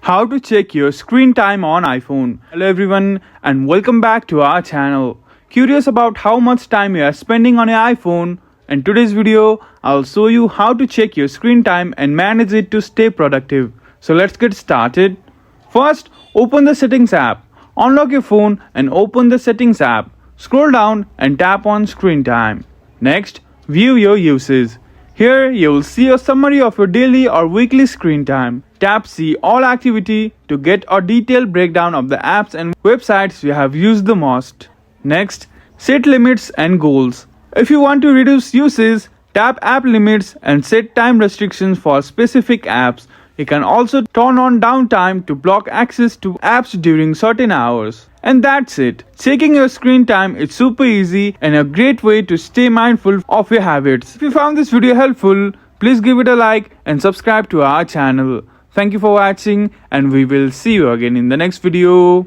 How to check your screen time on iPhone. Hello everyone and welcome back to our channel. Curious about how much time you are spending on your iPhone? In today's video, I'll show you how to check your screen time and manage it to stay productive. So let's get started. First, open the Settings app. Unlock your phone and open the Settings app. Scroll down and tap on Screen Time. Next, view your uses. Here you will see a summary of your daily or weekly screen time. Tap See All Activity to get a detailed breakdown of the apps and websites you have used the most. Next, set limits and goals. If you want to reduce usage, tap App Limits and set time restrictions for specific apps. You can also turn on downtime to block access to apps during certain hours. And that's it. Checking your screen time is super easy and a great way to stay mindful of your habits. If you found this video helpful, please give it a like and subscribe to our channel. Thank you for watching and we will see you again in the next video.